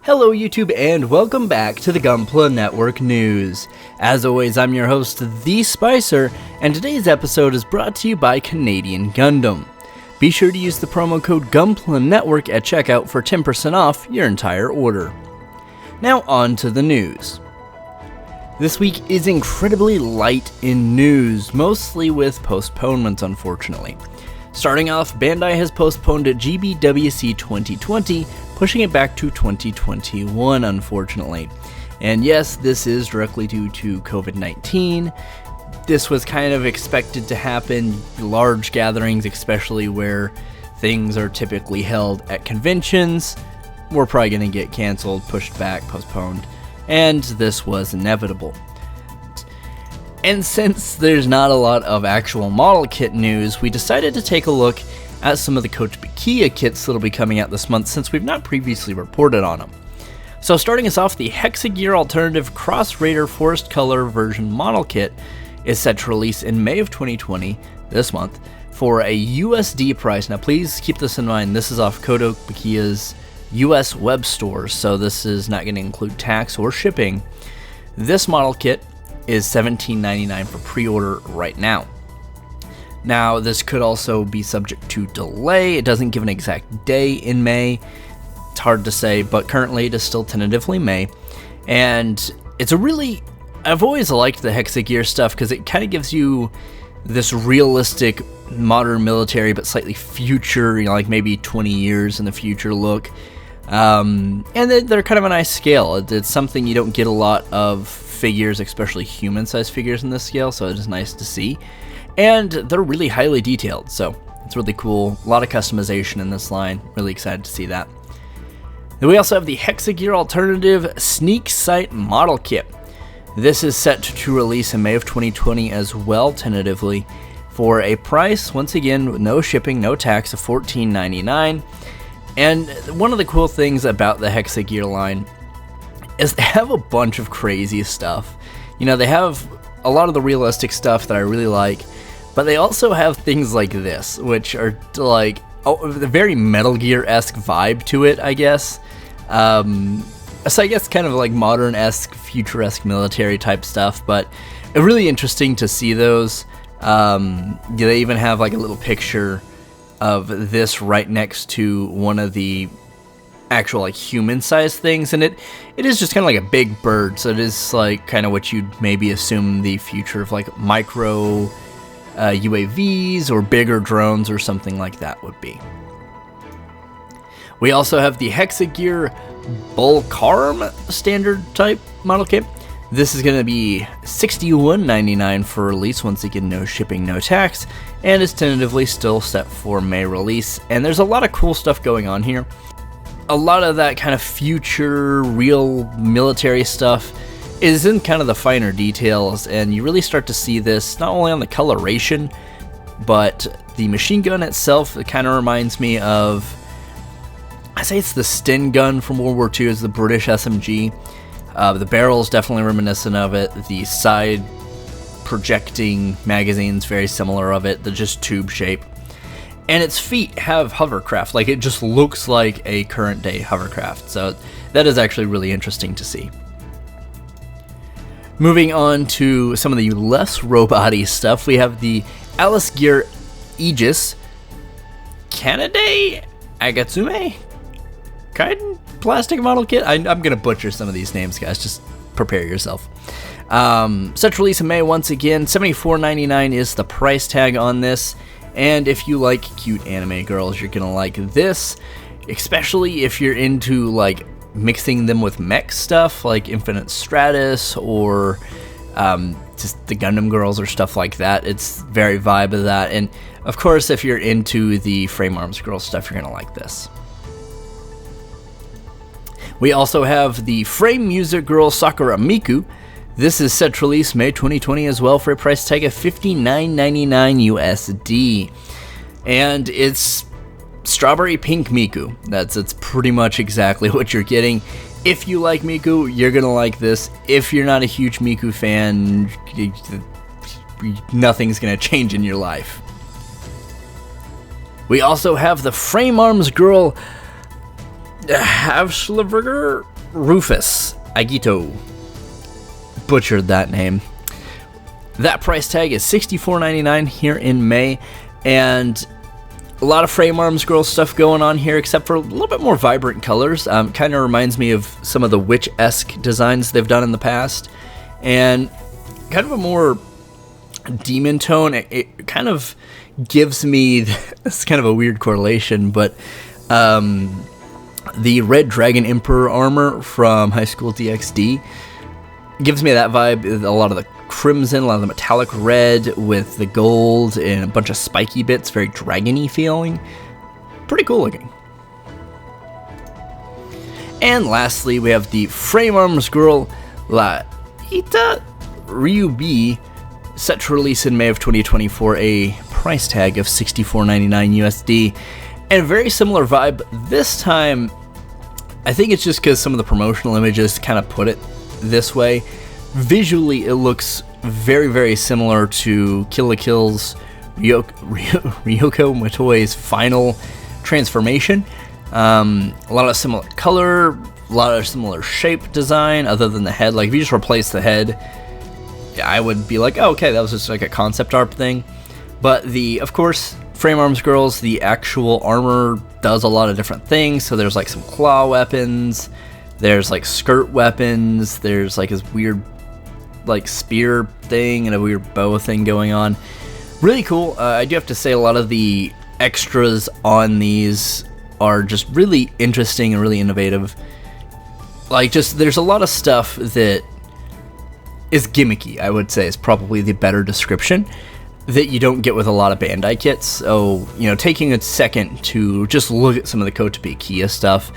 Hello YouTube and welcome back to the Gunpla Network News. As always, I'm your host, The Spicer, and today's episode is brought to you by Canadian Gundam. Be sure to use the promo code Gunpla Network at checkout for 10% off your entire order. Now on to the news. This week is incredibly light in news, mostly with postponements unfortunately. Starting off, Bandai has postponed GBWC 2020, pushing it back to 2021, unfortunately. And yes, this is directly due to COVID-19. This was kind of expected to happen, large gatherings, especially where things are typically held at conventions, were probably going to get canceled, pushed back, postponed, and this was inevitable. And since there's not a lot of actual model kit news, we decided to take a look at some of the Kotobukiya kits that'll be coming out this month since we've not previously reported on them. So starting us off, the Hexagear Alternative Cross Raider Forest Color version model kit is set to release in May of 2020, this month, for a USD price. Now please keep this in mind, this is off Kotobukiya's US web store, so this is not going to include tax or shipping. This model kit is $17.99 for pre-order right now. Now, this could also be subject to delay. It doesn't give an exact day in May. It's hard to say, but currently it is still tentatively May. And it's I've always liked the Hexagear stuff because it kind of gives you this realistic modern military, but slightly future, like maybe 20 years in the future look. And they're kind of a nice scale. It's something you don't get a lot of figures, especially human-sized figures in this scale, so it's nice to see. And they're really highly detailed, so it's really cool. A lot of customization in this line. Really excited to see that. Then we also have the Hexagear Alternative Sneak Sight Model Kit. This is set to release in May of 2020 as well, tentatively, for a price, once again, with no shipping, no tax, of $14.99. And one of the cool things about the Hexagear line is they have a bunch of crazy stuff. You know, they have a lot of the realistic stuff that I really like, but they also have things like this, which are like a very Metal Gear-esque vibe to it, I guess. So I guess kind of like modern-esque, future-esque military type stuff, but really interesting to see those. They even have like a little picture of this right next to one of the actual like human-sized things, and it is just kind of like a big bird, so it is like kind of what you'd maybe assume the future of like micro UAVs or bigger drones or something like that would be. We also have the Hexagear Bulkarm standard type model kit. This is going to be $61.99 for release, once again no shipping, no tax, and is tentatively still set for May release. And there's a lot of cool stuff going on here. A lot of that kind of future, real military stuff is in kind of the finer details, and you really start to see this not only on the coloration, but the machine gun itself. It kind of reminds me of, I say it's the Sten gun from World War II, is the British SMG. The barrel is definitely reminiscent of it. The side projecting magazine's very similar of it. They're just tube shape. And its feet have hovercraft, like it just looks like a current day hovercraft, so that is actually really interesting to see. Moving on to some of the less robot-y stuff, we have the Alice Gear Aegis Kanade Agatsume Kaiden plastic model kit. I'm gonna butcher some of these names, guys, just prepare yourself. Set to release in May once again. $74.99 is the price tag on this. And if you like cute anime girls, you're gonna like this, especially if you're into like mixing them with mech stuff like Infinite Stratus or just the Gundam girls or stuff like that. It's very vibe of that. And of course, if you're into the Frame Arms girl stuff, you're gonna like this. We also have the Frame Music Girl Sakura Miku. This is set to release May 2020 as well for a price tag of $59.99 USD. And it's strawberry pink Miku. That's pretty much exactly what you're getting. If you like Miku, you're going to like this. If you're not a huge Miku fan, nothing's going to change in your life. We also have the Frame Arms Girl Havsliverger Rufus Agito. Butchered that name. That price tag is $64.99 here in May, and a lot of frame arms girl stuff going on here, except for a little bit more vibrant colors. Kind of reminds me of some of the witch-esque designs they've done in the past, and kind of a more demon tone. It kind of gives me, it's kind of a weird correlation, but the Red Dragon Emperor armor from High School DxD gives me that vibe. A lot of the crimson, a lot of the metallic red with the gold and a bunch of spiky bits, very dragony feeling. Pretty cool looking. And lastly, we have the Frame Arms Girl La Ita Ryubi, set to release in May of 2024, a price tag of $64.99 USD. And a very similar vibe. This time, I think it's just because some of the promotional images kind of put it this way. Visually, it looks very, very similar to Kill la Kill's Ryoko Motoi's final transformation. A lot of similar color, a lot of similar shape design, other than the head. Like, if you just replace the head, I would be like, oh, okay, that was just like a concept art thing. But of course, Frame Arms Girls, the actual armor does a lot of different things. So there's like some claw weapons, there's like skirt weapons, there's like this weird like spear thing and a weird bow thing going on. Really cool. I do have to say, a lot of the extras on these are just really interesting and really innovative. Like, just there's a lot of stuff that is gimmicky, I would say, is probably the better description, that you don't get with a lot of Bandai kits. So, you know, taking a second to just look at some of the Kotobukiya stuff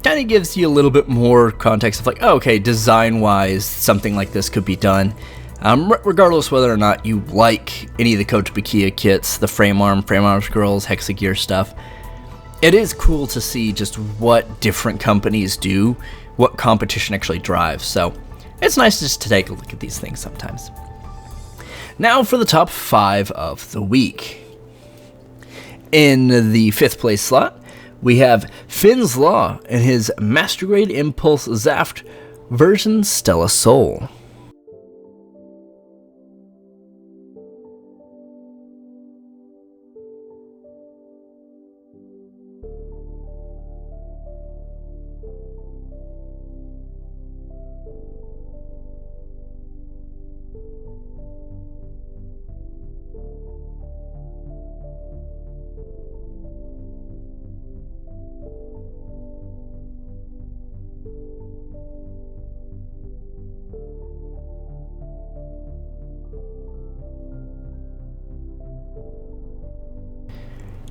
kind of gives you a little bit more context of like, oh, okay, design-wise, something like this could be done. Regardless whether or not you like any of the Kotobukiya kits, the Frame Arms Girls, Hexagear stuff, it is cool to see just what different companies do, what competition actually drives. So it's nice just to take a look at these things sometimes. Now for the top 5 of the week. In the 5th place slot, we have Finn's Law and his Master Grade Impulse Zaft version Stella Soul.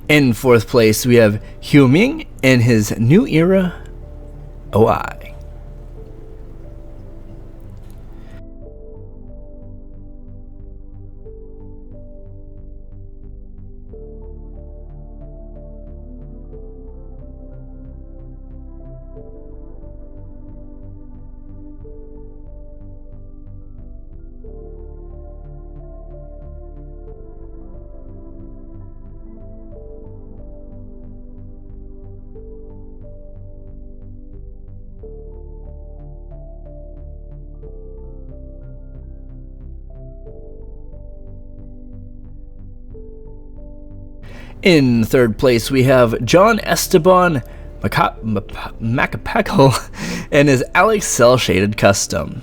In 4th place, we have Hyuming and his New Era OI. In 3rd place, we have John Esteban Macapaco and his Alex Cell Shaded Custom.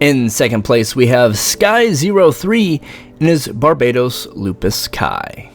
In 2nd place, we have Sky03 and his Barbados Lupus Kai.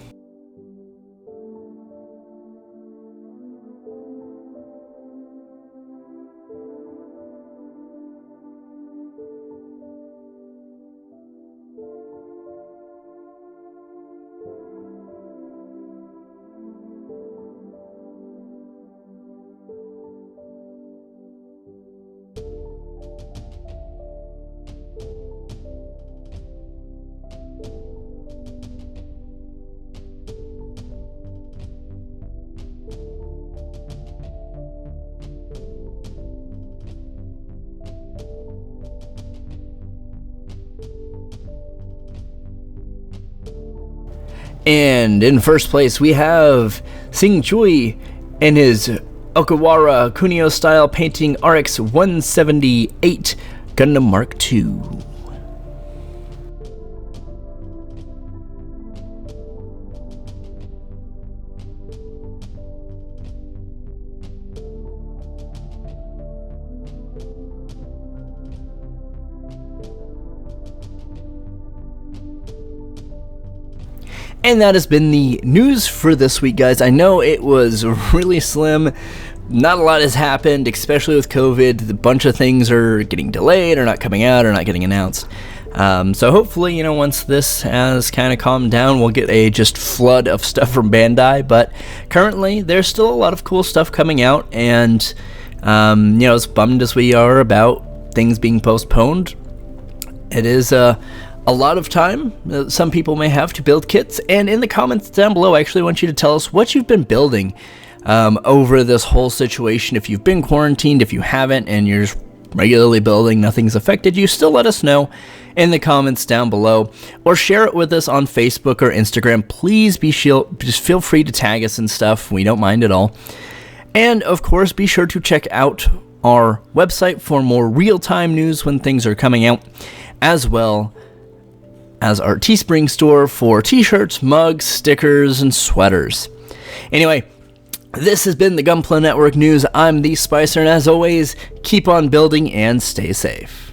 And in first place, we have Sing Chui in his Okawara Kunio style painting RX 178 Gundam Mark II. And that has been the news for this week, guys. I know it was really slim. Not a lot has happened, especially with COVID. A bunch of things are getting delayed or not coming out or not getting announced. So hopefully, once this has kind of calmed down, we'll get a just flood of stuff from Bandai. But currently, there's still a lot of cool stuff coming out. And, as bummed as we are about things being postponed, it is a lot of time some people may have to build kits. And in the comments down below, I actually want you to tell us what you've been building over this whole situation. If you've been quarantined, if you haven't, and you're just regularly building, nothing's affected you, still let us know in the comments down below, or share it with us on Facebook or Instagram. Please just feel free to tag us and stuff. We don't mind at all. And of course, be sure to check out our website for more real-time news when things are coming out, as well as our Teespring store for t-shirts, mugs, stickers, and sweaters. Anyway, this has been the Gunpla Network News. I'm the Spicer, and as always, keep on building and stay safe.